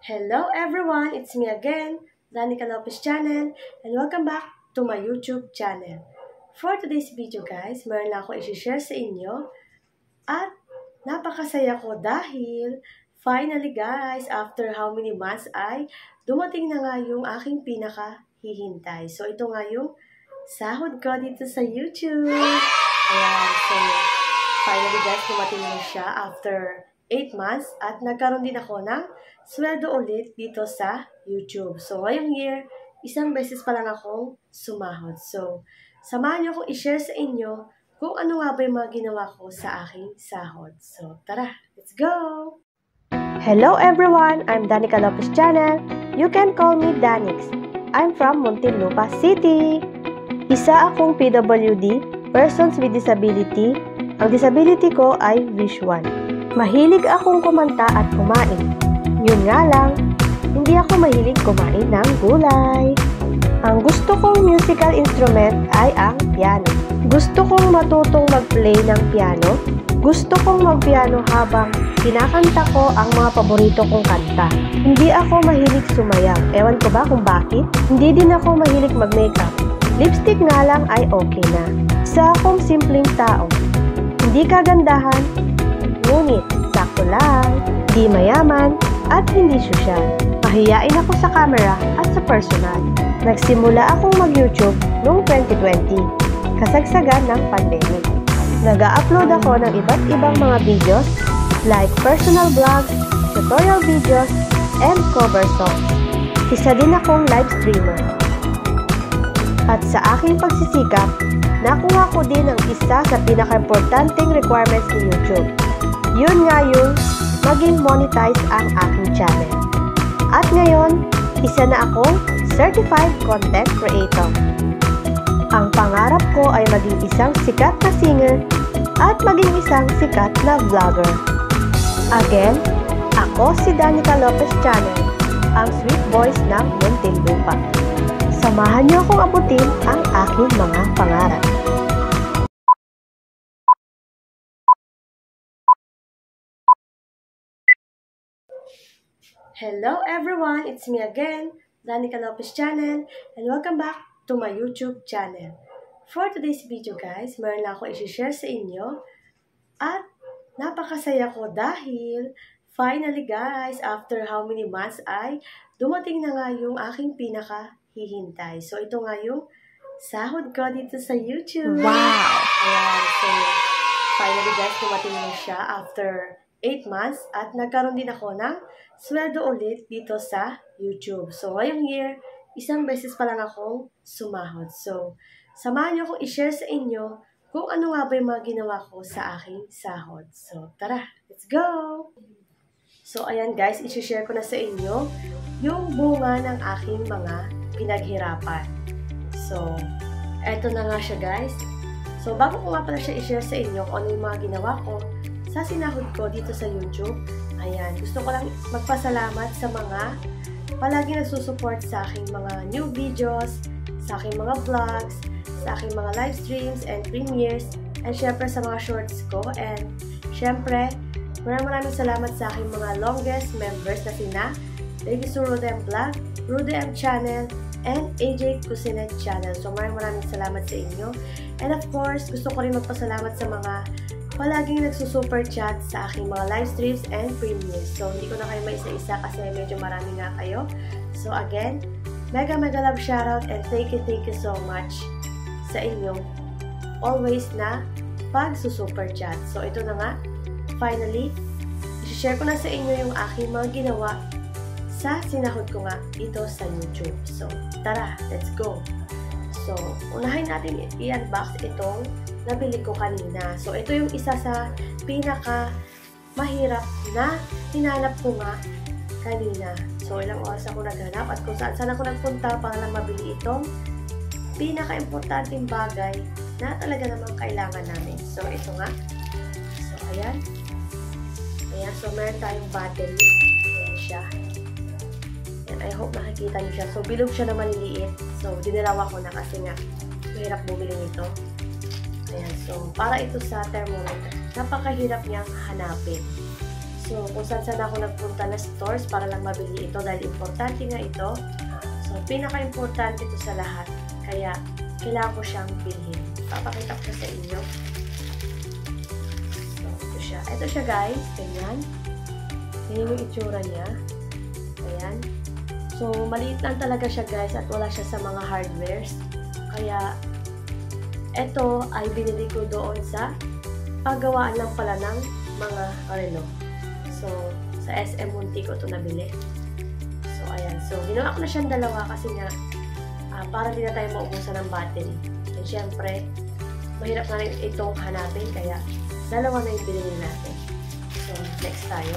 Hello everyone! It's me again, Danica Lopez Channel, and welcome back to my YouTube channel. For today's video guys, meron na ako i-share sa inyo at napakasaya ko dahil finally guys, after how many months ay dumating na nga yung aking pinakahihintay. So ito nga yung sahod ko dito sa YouTube. Ayan, so finally guys, dumating na siya after 8 months at nagkaroon din ako ng sweldo ulit dito sa YouTube. So, ngayong year, isang beses pa lang akong sumahod. So, samahan niyo akong i-share sa inyo kung ano nga ba yung mga ginawa ko sa aking sahod. So, tara, let's go! Hello everyone! I'm Danica Lopez Channel. You can call me Danix. I'm from Muntinlupa City. Isa akong PWD, Persons with Disability. Ang disability ko ay visual. Mahilig akong kumanta at kumain. Yun nga lang, hindi ako mahilig kumain ng gulay. Ang gusto kong musical instrument ay ang piano. Gusto kong matutong mag-play ng piano. Gusto kong mag-piano habang kinakanta ko ang mga paborito kong kanta. Hindi ako mahilig sumayaw. Ewan ko ba kung bakit? Hindi din ako mahilig mag-makeup. Lipstick nga lang ay okay na. Isa akong simpleng tao. Hindi kagandahan, ngunit sakto lang, di mayaman, at hindi sosyal. Mahiyain ako sa camera at sa personal. Nagsimula akong mag-YouTube noong 2020, kasagsagan ng pandemic. Nag-upload ako ng iba't ibang mga videos like personal vlogs, tutorial videos, and cover songs. Isa din akong live streamer. At sa aking pagsisikap, nakuha ko din ang isa sa pinaka-importanting requirements ni YouTube. Yun nga yung maging monetize ang aking channel. At ngayon, isa na akong certified content creator. Ang pangarap ko ay maging isang sikat na singer at maging isang sikat na vlogger. Again, ako si Danica Lopez Channel, ang sweet voice ng Muntinlupa. Samahan niyo akong abutin ang aking mga pangarap. Hello everyone! It's me again, Danica Lopez Channel, and welcome back to my YouTube channel. For today's video guys, meron na ako i-share sa inyo at napakasaya ko dahil finally guys, after how many months ay dumating na nga yung aking pinakahihintay. So ito nga yung sahod ko dito sa YouTube. Wow! Ayan, so finally guys, dumating na siya after 8 months at nagkaroon din ako ng sweldo ulit dito sa YouTube. So, ngayong year, isang beses pa lang akong sumahod. So, samahan niyo akong i-share sa inyo kung ano nga ba yung mga ginawa ko sa aking sahod. So, tara, let's go! So, ayan guys, i-share ko na sa inyo yung bunga ng aking mga pinaghirapan. So, eto na nga siya guys. So, bago ko nga pala siya i-share sa inyo kung ano yung mga ginawa ko sa sinahod ko dito sa YouTube, ayan, gusto ko lang magpasalamat sa mga palagi nagsusupport sa aking mga new videos, sa aking mga vlogs, sa aking mga live streams and premieres, and syempre sa mga shorts ko. And syempre, maraming salamat sa aking mga longest members na sina Lady Sue Rodem Vlog, Rodem Channel, and AJ Cusinet Channel. So maraming salamat sa inyo. And of course, gusto ko rin magpasalamat sa mga palaging nagsusuper chat sa aking mga live streams and premieres. So, hindi ko na kayo maisa-isa kasi medyo marami nga kayo. So, again, mega love shoutout and thank you so much sa inyong always na pagsusuper chat. So, ito na nga, finally, i-share ko na sa inyo yung aking mga ginawa sa sinahod ko nga dito sa YouTube. So, tara, let's go! So, unahin natin i-unbox itong nabili ko kanina. So, ito yung isa sa pinaka-mahirap na hinanap ko nga kanina. So, ilang oras ako naghanap at kung saan ako nagpunta para lang mabili itong pinaka-importanting bagay na talaga namang kailangan namin. So, ito nga. So, ayan. Ayan. So, meron tayong battery. Ayan siya. And I hope nakikita niyo siya. So, bilog siya na maliliit. So, dinalawa ko na kasi nga mahirap bumili nito. Ayan, so, para ito sa thermometer. Napakahirap niyang hanapin. So, kung saan ako nagpunta na stores para lang mabili ito dahil importante nga ito. So, pinaka-importante ito sa lahat. Kaya, kailangan ko siyang bilhin. Papakita ko siya sa inyo. So, ito siya. Ito siya guys. Ganyan. Ganyan yung itsura niya. Ayan. So, maliit lang talaga siya guys at wala siya sa mga hardwares. Kaya, ito ay binili ko doon sa paggawaan lang pala ng mga relo. So, sa SM Munti ko ito nabili. So, ayan. So, ginawa ko na siyang dalawa kasi nga para hindi na tayo maubusan ng battery. And syempre, mahirap na rin itong hanapin kaya dalawa na yung binili natin. So, next tayo.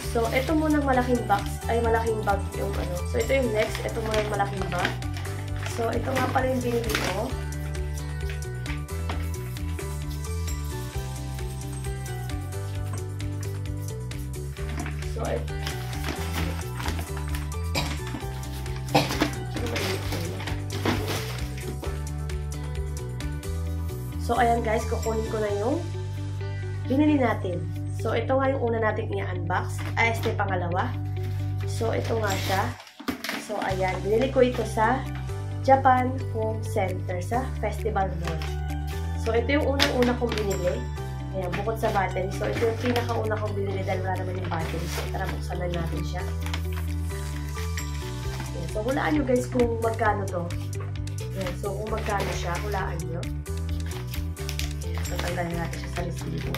So, ito muna malaking box, ay malaking bag yung ano. So, ito yung next. Ito muna yung malaking bag. So, ito nga pala yung binili ko. So, ayan guys, kukunin ko na yung binili natin. So, ito nga yung una natin i-unbox. Este pangalawa. So, ito nga siya. So, ayan. Binili ko ito sa Japan Home Center sa Festival Mall. So, ito yung unang-una kong binili. Ayan, bukod sa battery. So, ito yung pinaka-una kong binili dahil wala naman yung battery. So, tara, buksan na natin siya. Ayan, so, hulaan nyo guys kung magkano to. Ayan, so, kung magkano siya, hulaan nyo. Ayan, so, tanggalin natin siya sa resibo.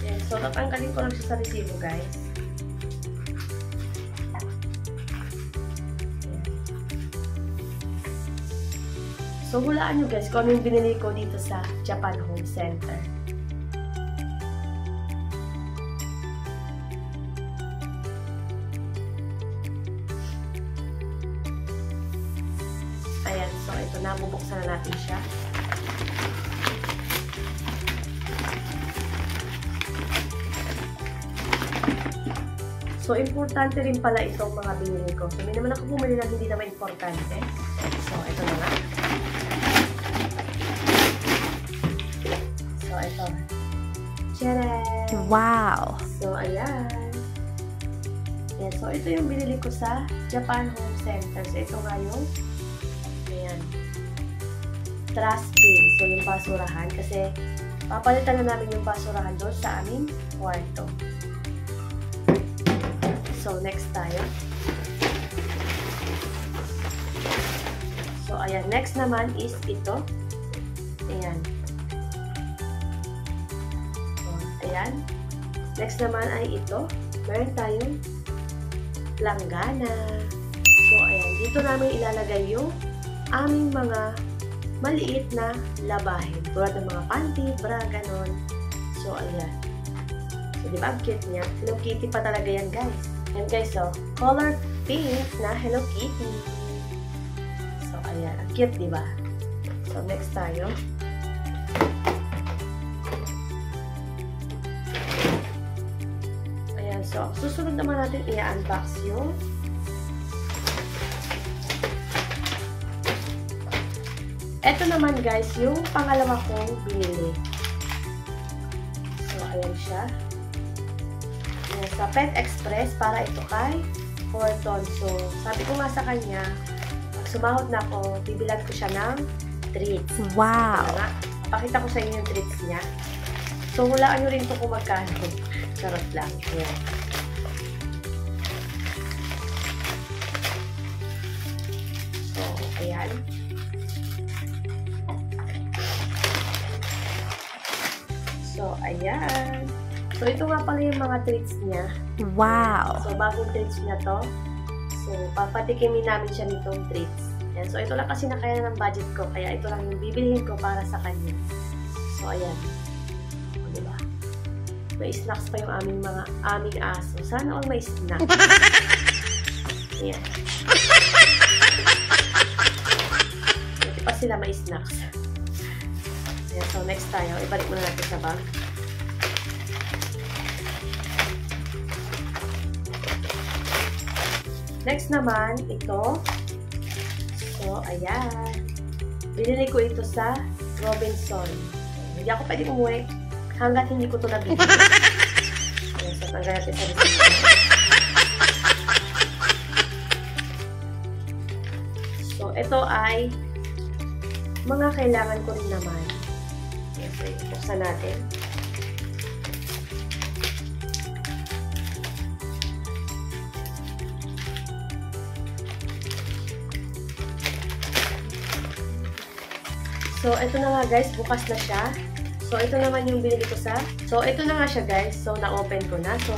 Ayan, so, tatanggalin ko lang siya sa resibo guys. So, hulaan nyo guys kung ano yung binili ko dito sa Japan Home Center. Ayan, so ito na, bubuksan na natin siya. So, importante rin pala itong mga binili ko. So, may naman ako bumili na hindi naman importante. So, ito na nga. So, ito. Tcharan! Wow! So, ayan. Ayan. So, ito yung binili ko sa Japan Home Center. So, ito nga yung ayan. Trash bin. So, yung basurahan. Kasi, papalitan na namin yung basurahan doon sa aming kwarto. So, next tayo. So, ayan. Next naman is ito. Ayan. So, ayan. Next naman ay ito. Meron tayong langgana. So, ayan. Dito namin ilalagay yung aming mga maliit na labahin. Tulad ng mga panty, bra, ganon. So, ayan. So, diba? Ang cute niya. Hello Kitty pa talaga yan, guys. Yan guys, so, color pink na Hello Kitty. So, ayan. Ang cute, diba? So, next tayo. Ayan, so, susunod naman natin i-unbox yung eto naman guys, yung pangalawa kong binili. So, ayan siya. Sa Pet Express para ito kay Horton. So, sabi ko nga sa kanya, pag sumahod na ako, bibilan ko siya ng treats. Wow! Pakita ko sa inyo yung treats niya. So, hulaan nyo rin ito kung magkano. Charot lang. Ayan. So, ayan. So, ayan. So, ito nga pala yung mga treats niya. Wow! So, bagong treats niya to. So, papatikimin namin siya nitong treats. Yan. So, ito lang kasi nakaya ng budget ko. Kaya ito lang yung bibilihin ko para sa kanya. So, ayan. O, diba? May snacks pa yung aming aso. Sana all may snacks. Ayan. Ito pa sila may snacks. Ayan. So, next tayo. Ibalik muna natin sa bag. Next naman, ito. So, ayan. Binili ko ito sa Robinson. Hindi ako pwede umuwi hanggat hindi ko ito nabili. Ayan, so, tanggal natin sa receipt. So, ito ay mga kailangan ko rin naman. Ayan, so, ibuksan natin. So, ito na nga guys, bukas na siya. So, ito naman yung binili ko sa... So, ito na nga siya guys. So, na-open ko na. So,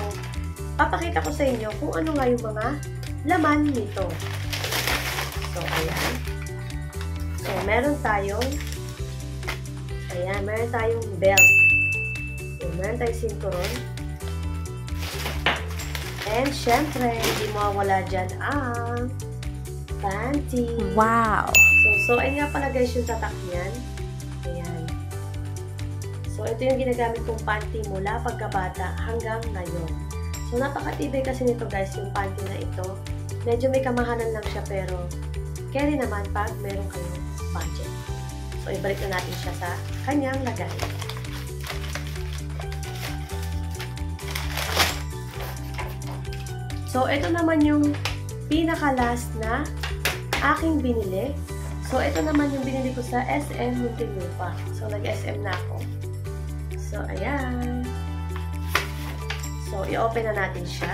papakita ko sa inyo kung ano nga yung mga laman nito. So, ayan. So, meron tayong... Ayan, meron tayong belt. So, meron tayong sinturon. And, syempre, hindi mawawala dyan ang panty. Wow! So, ayun nga pala guys yung tatak niyan. Ayan. So, ito yung ginagamit kong panty mula pagkabata hanggang ngayon. So, napakatibay kasi nito guys, yung panty na ito. Medyo may kamahalan lang siya pero carry naman pag meron kayong budget. So, ibalik na natin siya sa kanyang lagay. So, ito naman yung pinaka-last na aking binili. So, ito naman yung binili ko sa SM Muntinlupa. So, nag-SM na ako. So, ayan. So, i-open na natin siya.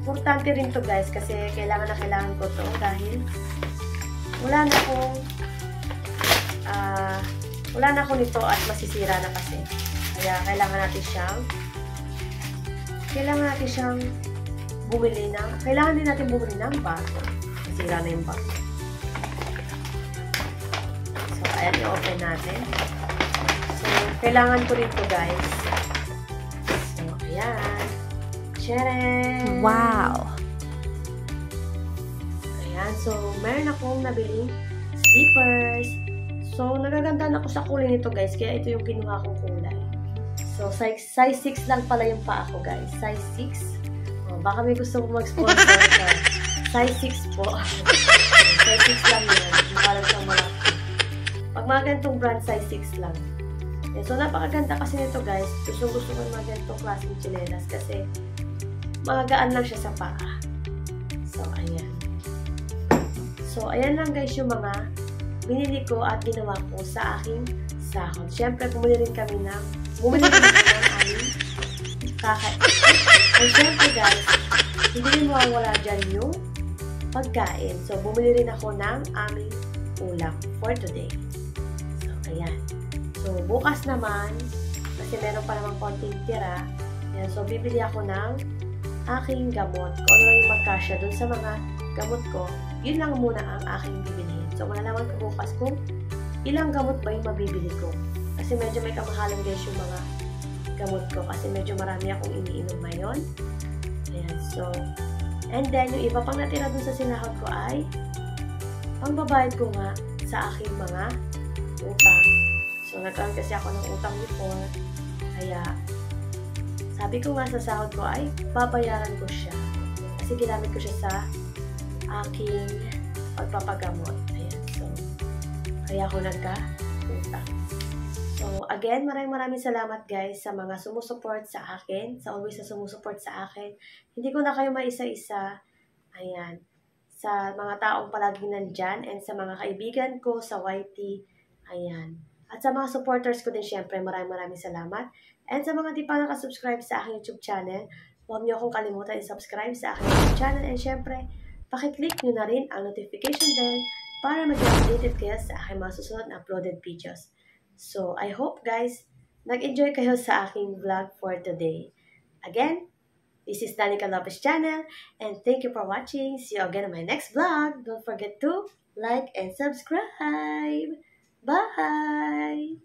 Importante rin to guys kasi kailangan na kailangan ko to dahil wala na ako nito at masisira na kasi. Kaya, kailangan natin siyang bumili ng, kailangan din natin bumili ng bago. Masira na yung bago. So, ayan, i-open natin. So, kailangan ko rin to guys. So, ayan. Tcharam! Wow! Ayan, so, meron akong nabiling slippers. So, nagagandahan ako sa kulay nito guys, kaya ito yung kinuha kong kulay. So, size 6 lang pala yung paa ko guys. Size 6. Oh, baka may gusto kong mag-sponsor ka. Size 6 po. Size 6 lang yun. Yung parang siyang malaki. Pag mga ganitong brand, size 6 lang. Okay, so, napakaganda kasi nito guys. Gusto ko yung mga ganitong klaseng chinelas kasi magagaan lang siya sa paa. So, ayan. So, ayan lang guys yung mga binili ko at ginawa ko sa aking sahod. Siyempre, bumili rin kami ng aming kakain. And siyempre guys, hindi rin mawawala dyan yung pagkain. So, bumili rin ako ng aming ulam for today. So, ayan. So, bukas naman, kasi meron pa naman konting tira, ayan, so, bibili ako ng aking gamot. Kung ano lang yung magkasya dun sa mga gamot ko, yun lang muna ang aking bibilihin. So, malalaman ko bukas kung ilang gamot ba yung mabibili ko. Kasi medyo may kamahalan guys yung mga gamot ko. Kasi medyo marami akong iniinom ngayon. Ayan, so, and then, yung iba pang natira dun sa sinahod ko ay pangbabayad ko nga sa aking mga utang. So, nagkaroon kasi ako ng utang before. Kaya, sabi ko nga sa sahod ko ay babayaran ko siya. Kasi ginamit ko siya sa aking pagpapagamot. Ayan, so, kaya ako nagka-utang. So, again, maraming salamat guys sa mga sumusuport sa akin, sa always na sumusuport sa akin. Hindi ko na kayo maisa-isa. Ayan. Sa mga taong palaging nandyan and sa mga kaibigan ko sa YT. Ayan. At sa mga supporters ko din, syempre, maraming salamat. And sa mga di pa nakasubscribe sa aking YouTube channel, huwag niyo akong kalimutan i-subscribe sa aking YouTube channel. And syempre, pakiclick nyo na rin ang notification bell para mag-updated kayo sa aking mga susunod na uploaded videos. So, I hope guys, nag-enjoy kayo sa aking vlog for today. Again, this is Danica Lopez channel, and thank you for watching. See you again on my next vlog. Don't forget to like and subscribe. Bye!